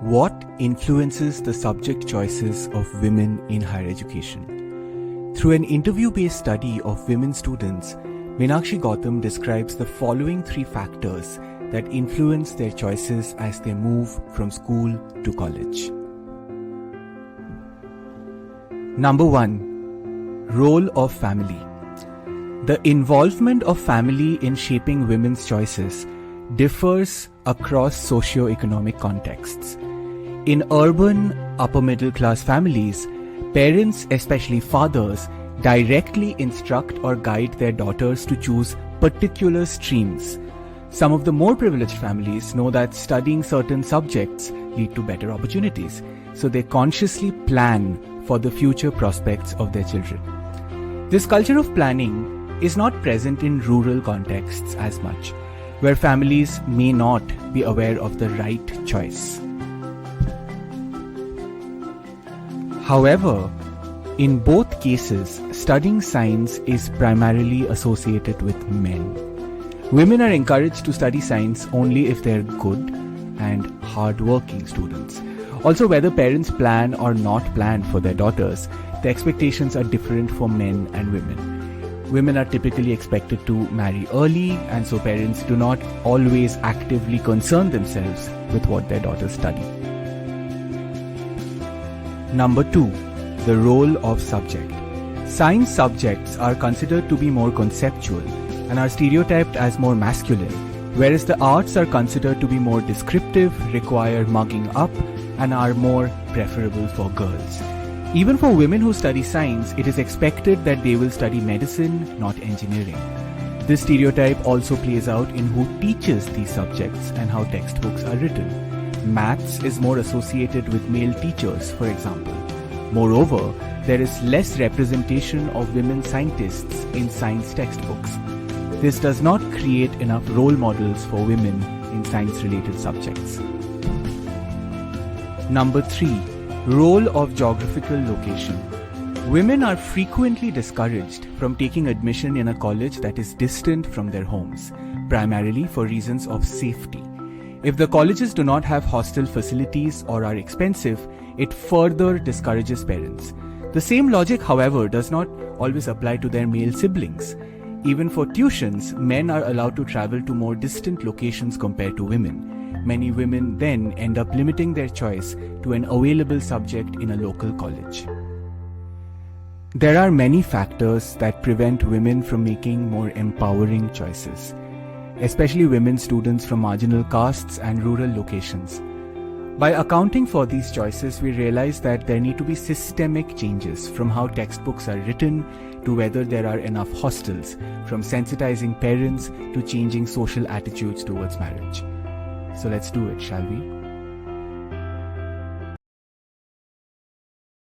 What influences the subject choices of women in higher education? Through an interview-based study of women students, Meenakshi Gautam describes the following 3 factors that influence their choices as they move from school to college. Number 1. Role of family. The involvement of family in shaping women's choices differs across socio-economic contexts. In urban, upper-middle class families, parents, especially fathers, directly instruct or guide their daughters to choose particular streams. Some of the more privileged families know that studying certain subjects lead to better opportunities, so they consciously plan for the future prospects of their children. This culture of planning is not present in rural contexts as much, where families may not be aware of the right choice. However, in both cases, studying science is primarily associated with men. Women are encouraged to study science only if they're good and hard-working students. Also, whether parents plan or not plan for their daughters, the expectations are different for men and women. Women are typically expected to marry early, and so parents do not always actively concern themselves with what their daughters study. Number 2. The role of subject. Science subjects are considered to be more conceptual and are stereotyped as more masculine, whereas the arts are considered to be more descriptive, require mugging up, and are more preferable for girls. Even for women who study science, it is expected that they will study medicine, not engineering. This stereotype also plays out in who teaches these subjects and how textbooks are written. Maths is more associated with male teachers, for example. Moreover, there is less representation of women scientists in science textbooks. This does not create enough role models for women in science-related subjects. Number 3. Role of geographical location. Women are frequently discouraged from taking admission in a college that is distant from their homes, primarily for reasons of safety. If the colleges do not have hostel facilities or are expensive, it further discourages parents. The same logic, however, does not always apply to their male siblings. Even for tuitions, men are allowed to travel to more distant locations compared to women. Many women then end up limiting their choice to an available subject in a local college. There are many factors that prevent women from making more empowering choices, especially women students from marginal castes and rural locations. By accounting for these choices, we realize that there need to be systemic changes, from how textbooks are written to whether there are enough hostels, from sensitizing parents to changing social attitudes towards marriage. So let's do it, shall we?